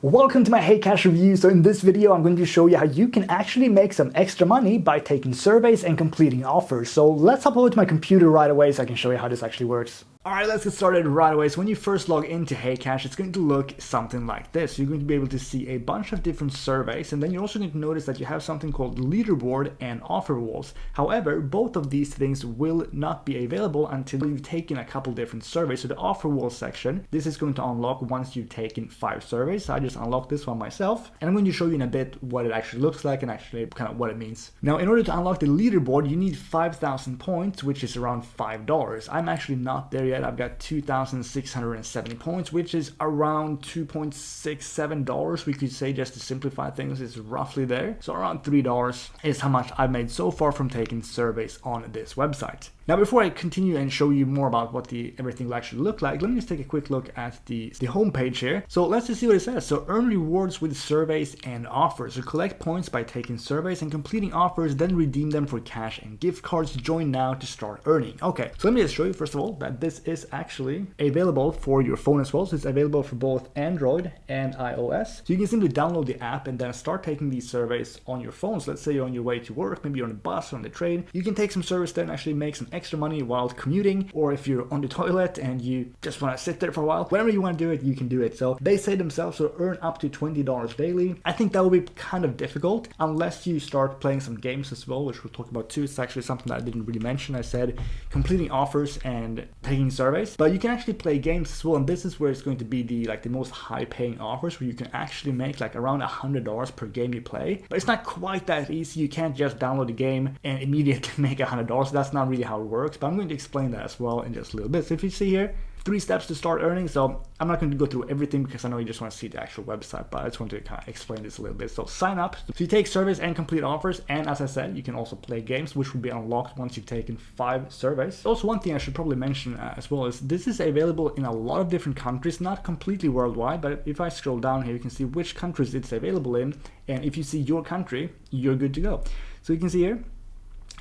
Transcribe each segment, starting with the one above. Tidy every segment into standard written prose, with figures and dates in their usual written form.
Welcome to my HeyCash review. So in this video, I'm going to show you how you can actually make some extra money by taking surveys and completing offers. So let's hop over to my computer right away so I can show you how this actually works. Alright, let's get started right away. So when you first log into HeyCash, it's going to look something like this. You're going to be able to see a bunch of different surveys, and then you're also going to notice that you have something called Leaderboard and offer walls. However, both of these things will not be available until you've taken a couple different surveys. So the offer wall section, this is going to unlock once you've taken 5 surveys. So I just unlocked this one myself, and I'm going to show you in a bit what it actually looks like and actually kind of what it means. Now, in order to unlock the leaderboard, you need 5,000 points, which is around $5. I'm actually not there yet. I've got 2,670 points, which is around $2.67. We could say, just to simplify things, is roughly there. So around $3 is how much I've made so far from taking surveys on this website. Now, before I continue and show you more about what everything will actually look like, let me just take a quick look at the home page here. So let's just see what it says. So earn rewards with surveys and offers. So collect points by taking surveys and completing offers, then redeem them for cash and gift cards. Join now to start earning. Okay, so let me just show you first of all that this is actually available for your phone as well. So it's available for both Android and iOS. So you can simply download the app and then start taking these surveys on your phones. Let's say you're on your way to work, maybe you're on the bus or on the train. You can take some surveys there and actually make some extra money while commuting, or if you're on the toilet and you just want to sit there for a while, whenever you want to do it, you can do it. So they say themselves, so earn up to $20 daily. I think that will be kind of difficult unless you start playing some games as well, which we'll talk about too. It's actually something that I didn't really mention. I said completing offers and taking surveys, but you can actually play games as well, and this is where it's going to be the most high paying offers, where you can actually make like around $100 per game you play. But it's not quite that easy. You can't just download the game and immediately make $100. That's not really how it works, but I'm going to explain that as well in just a little bit. So if you see here, 3 steps to start earning. So I'm not going to go through everything because I know you just want to see the actual website, but I just want to kind of explain this a little bit. So sign up. So you take surveys and complete offers, and as I said, you can also play games, which will be unlocked once you've taken 5 surveys. Also, one thing I should probably mention as well is this is available in a lot of different countries, not completely worldwide, but if I scroll down here, you can see which countries it's available in, and if you see your country, you're good to go. So you can see here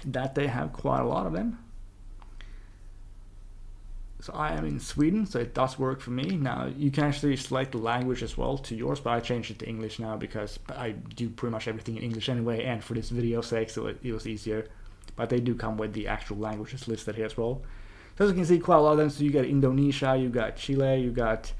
that they have quite a lot of them. So I am in Sweden, so it does work for me. Now, you can actually select the language as well to yours, but I changed it to English now because I do pretty much everything in English anyway, and for this video's sake, so it was easier. But they do come with the actual languages listed here as well. So as you can see, quite a lot of them. So you got Indonesia, you got Chile, you got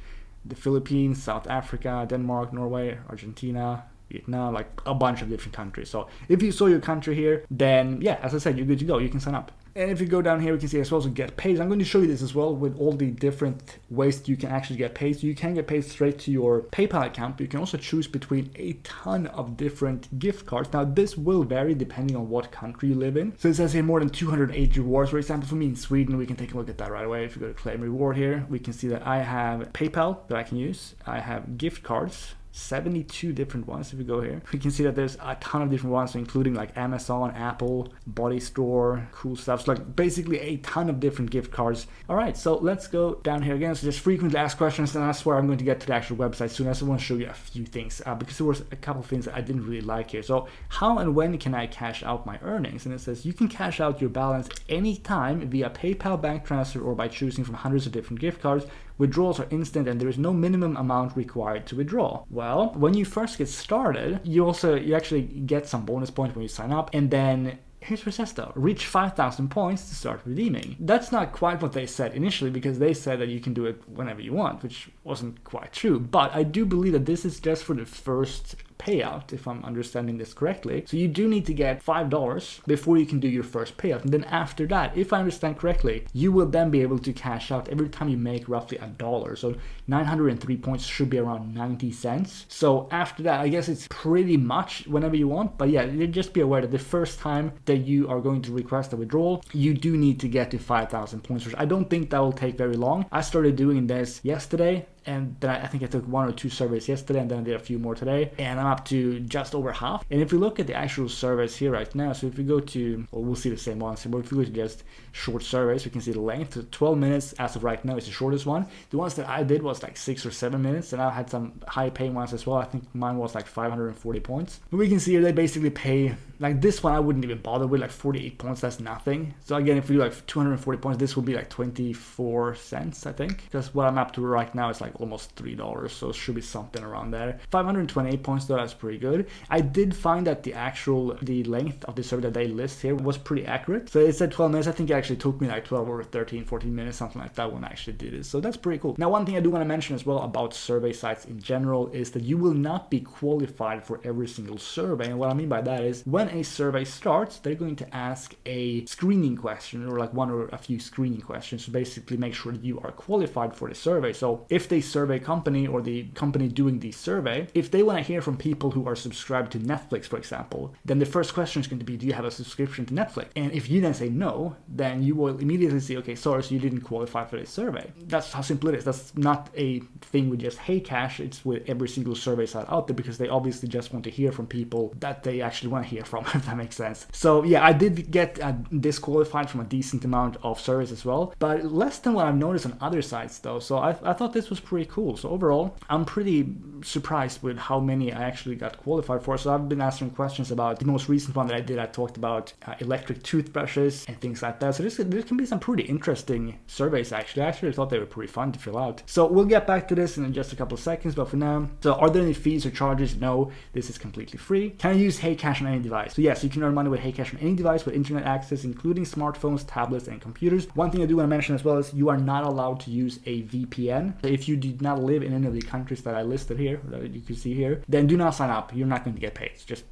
the Philippines, South Africa, Denmark, Norway, Argentina, Vietnam, like a bunch of different countries. So if you saw your country here, then yeah, as I said, you're good to go. You can sign up. And if you go down here, we can see as well as get paid. I'm going to show you this as well with all the different ways that you can actually get paid. So you can get paid straight to your PayPal account, but you can also choose between a ton of different gift cards. Now, this will vary depending on what country you live in. So it says here more than 280 rewards. For example, for me in Sweden, we can take a look at that right away. If you go to claim reward here, we can see that I have PayPal that I can use. I have gift cards. 72 different ones. If we go here, we can see that there's a ton of different ones, including like Amazon, Apple, Body Store, cool stuff. So like basically a ton of different gift cards. All right, so let's go down here again. So just frequently asked questions, and that's where I'm going to get to the actual website soon. I just want to show you a few things because there was a couple of things that I didn't really like here. So how and when can I cash out my earnings? And it says you can cash out your balance anytime via PayPal bank transfer or by choosing from hundreds of different gift cards. Withdrawals are instant and there is no minimum amount required to withdraw. Well, when you first get started, you actually get some bonus points when you sign up, and then here's what it says though, reach 5,000 points to start redeeming. That's not quite what they said initially, because they said that you can do it whenever you want, which wasn't quite true. But I do believe that this is just for the first payout, if I'm understanding this correctly. So you do need to get $5 before you can do your first payout. And then after that, if I understand correctly, you will then be able to cash out every time you make roughly $1. So 903 points should be around 90 cents. So after that, I guess it's pretty much whenever you want. But yeah, just be aware that the first time that you are going to request a withdrawal, you do need to get to 5,000 points, which I don't think that will take very long. I started doing this yesterday, and then I think I took 1 or 2 surveys yesterday, and then I did a few more today, and I'm up to just over half. And if we look at the actual surveys here right now, so if we go to, well, we'll see the same ones, but if we go to just short surveys, we can see the length. So 12 minutes as of right now is the shortest one. The ones that I did was like 6 or 7 minutes, and I had some high paying ones as well. I think mine was like 540 points. But we can see here they basically pay, like this one I wouldn't even bother with, like 48 points, that's nothing. So again, if we do like 240 points, this would be like 24 cents, I think, because what I'm up to right now is like like almost $3, so it should be something around there. 528 points though, that's pretty good. I did find that the length of the survey that they list here was pretty accurate. So it said 12 minutes. I think it actually took me like 12 or 13, 14 minutes, something like that when I actually did it. So that's pretty cool. Now, one thing I do want to mention as well about survey sites in general is that you will not be qualified for every single survey. And what I mean by that is when a survey starts, they're going to ask a screening question, or like one or a few screening questions to basically make sure that you are qualified for the survey. So if the survey company or the company doing the survey, if they want to hear from people who are subscribed to Netflix, for example, then the first question is going to be, do you have a subscription to Netflix? And if you then say no, then you will immediately say, okay, sorry, so you didn't qualify for this survey. That's how simple it is. That's not a thing with just HeyCash. It's with every single survey site out there, because they obviously just want to hear from people that they actually want to hear from, if that makes sense. So yeah, I did get disqualified from a decent amount of surveys as well, but less than what I've noticed on other sites though. So I thought this was pretty cool. So overall, I'm pretty surprised with how many I actually got qualified for. So I've been answering questions about the most recent one that I did. I talked about electric toothbrushes and things like that. So there can be some pretty interesting surveys actually. I actually thought they were pretty fun to fill out. So we'll get back to this in just a couple of seconds, but for now, so are there any fees or charges? No, this is completely free. Can I use HeyCash on any device? So yes, you can earn money with HeyCash on any device with internet access, including smartphones, tablets, and computers. One thing I do want to mention as well is you are not allowed to use a VPN. So if you did not live in any of the countries that I listed here, that you can see here, then do not sign up. You're not going to get paid. Just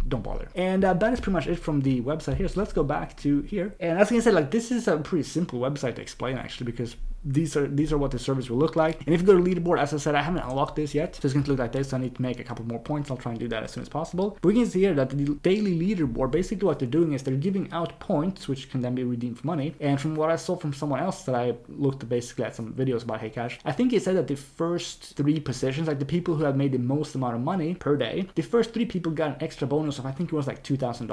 don't bother. And that is pretty much it from the website here. So let's go back to here. And as I said, like, this is a pretty simple website to explain actually, because these are what the service will look like. And if you go to Leaderboard, as I said, I haven't unlocked this yet, so it's going to look like this. So I need to make a couple more points. I'll try and do that as soon as possible. But we can see here that the daily Leaderboard, basically what they're doing is they're giving out points, which can then be redeemed for money. And from what I saw from someone else that I looked basically at some videos about HeyCash, I think it said that the first 3 positions, like the people who have made the most amount of money per day, the first 3 people got an extra bonus of, I think it was like 2,000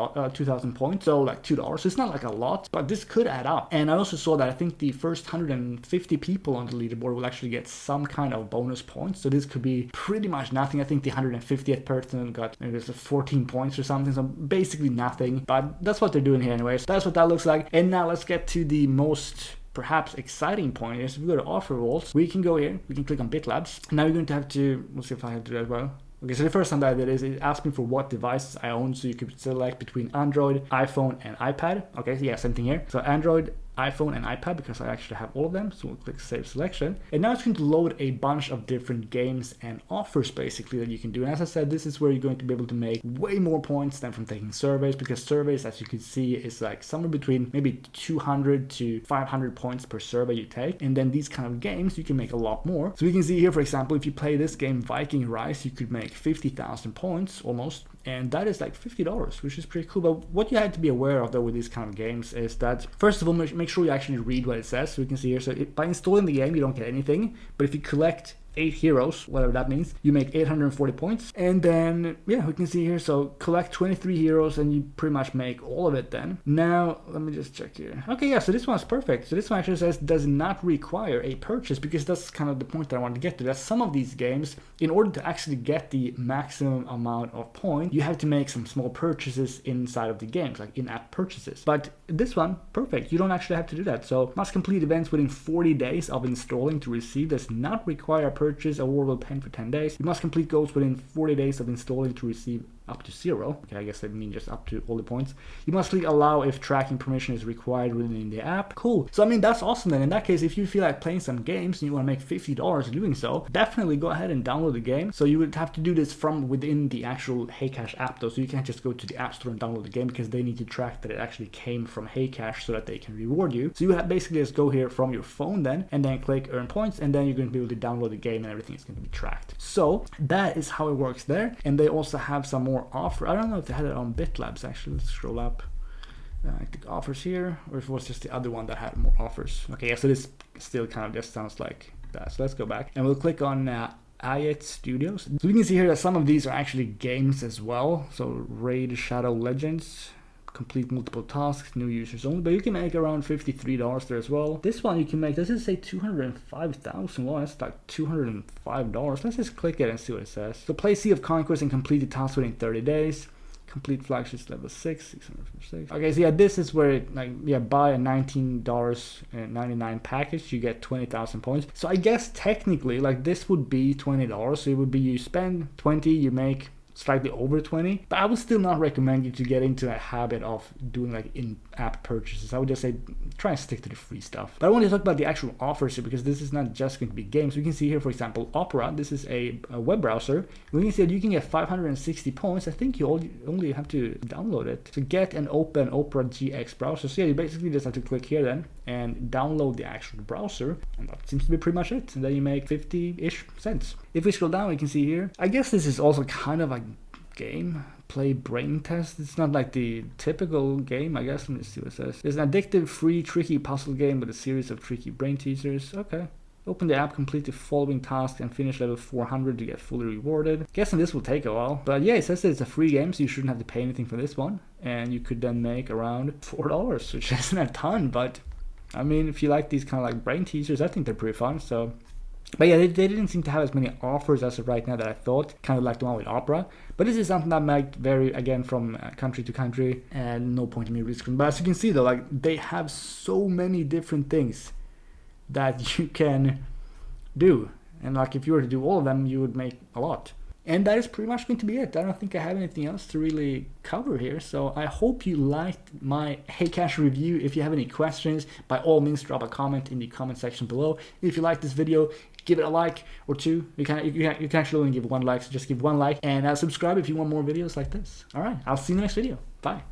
points, so like $2. So it's not like a lot, but this could add up. And I also saw that I think the first 150 people on the leaderboard will actually get some kind of bonus points. So this could be pretty much nothing. I think the 150th person got maybe 14 points or something. So basically nothing, but that's what they're doing here anyways. That's what that looks like. And now let's get to the most perhaps exciting point is if we go to offer vaults, we can go here, we can click on BitLabs. Now you're going to have to, we'll see if I have to do that as well. Okay, so the first time that I did is it asked me for what devices I own, so you could select between Android, iPhone, and iPad. Okay, so yeah, same thing here. So Android, iPhone, and iPad, because I actually have all of them. So we'll click Save Selection. And now it's going to load a bunch of different games and offers basically that you can do. And as I said, this is where you're going to be able to make way more points than from taking surveys, because surveys, as you can see, is like somewhere between maybe 200 to 500 points per survey you take. And then these kind of games, you can make a lot more. So we can see here, for example, if you play this game Viking Rise, you could make 50,000 points almost. And that is like $50, which is pretty cool. But what you have to be aware of though with these kind of games is that, first of all, make sure you actually read what it says. So we can see here, so by installing the game, you don't get anything. But if you collect 8 heroes, whatever that means, you make 840 points. And then, yeah, we can see here, so collect 23 heroes and you pretty much make all of it then. Now, let me just check here. Okay, yeah, so this one's perfect. So this one actually says does not require a purchase, because that's kind of the point that I wanted to get to. That some of these games, in order to actually get the maximum amount of points, you have to make some small purchases inside of the games, like in-app purchases. But this one, perfect. You don't actually have to do that. So must complete events within 40 days of installing to receive. Does not require a purchase. Award will pen for 10 days. You must complete goals within 40 days of installing to receive up to 0. Okay, I guess that means just up to all the points. You must click allow if tracking permission is required within the app. Cool. So I mean, that's awesome then. In that case, if you feel like playing some games and you want to make $50 doing so, definitely go ahead and download the game. So you would have to do this from within the actual HeyCash app though. So you can't just go to the app store and download the game, because they need to track that it actually came from HeyCash so that they can reward you. So you have basically just go here from your phone then, and then click earn points, and then you're going to be able to download the game and everything is going to be tracked. So that is how it works there. And they also have some more offer. I don't know if they had it on BitLabs actually. Let's scroll up. Click offers here, or if it was just the other one that had more offers. Okay, yeah, so this still kind of just sounds like that. So let's go back and we'll click on Ayat Studios. So we can see here that some of these are actually games as well. So Raid Shadow Legends, complete multiple tasks, new users only, but you can make around $53 there as well. This one you can make, does it say 205,000? Well, that's like $205. Let's just click it and see what it says. So play Sea of Conquest and complete the task within 30 days. Complete flagships level 6, 606. Okay, so yeah, this is where buy a $19.99 package, you get 20,000 points. So I guess technically this would be $20. So it would be you spend 20, you make slightly over 20, but I would still not recommend you to get into a habit of doing in-app purchases. I would just say try and stick to the free stuff. But I want to talk about the actual offers here, because this is not just going to be games. We can see here, for example, Opera. This is a web browser. We can see that you can get 560 points. I think you only have to download it to get and open Opera GX browser. So yeah, you basically just have to click here then and download the actual browser, and that seems to be pretty much it. And then you make 50-ish cents. If we scroll down, we can see here, I guess this is also kind of like game play brain test. It's not like the typical game, I guess. Let me see what it says. There's an addictive, free, tricky puzzle game with a series of tricky brain teasers. Okay. Open the app, complete the following tasks, and finish level 400 to get fully rewarded. Guessing this will take a while. But yeah, it says that it's a free game, so you shouldn't have to pay anything for this one. And you could then make around $4, which isn't a ton, but I mean, if you like these kind of brain teasers, I think they're pretty fun. So, but yeah, they didn't seem to have as many offers as of right now that I thought, kind of like the one with Opera. But this is something that might vary, again, from country to country, and no point in me risking. But as you can see though, they have so many different things that you can do. And if you were to do all of them, you would make a lot. And that is pretty much going to be it. I don't think I have anything else to really cover here. So I hope you liked my HeyCash review. If you have any questions, by all means, drop a comment in the comment section below. If you like this video, give it a like or two. You can actually only give one like, so just give one like. And subscribe if you want more videos like this. All right, I'll see you in the next video. Bye.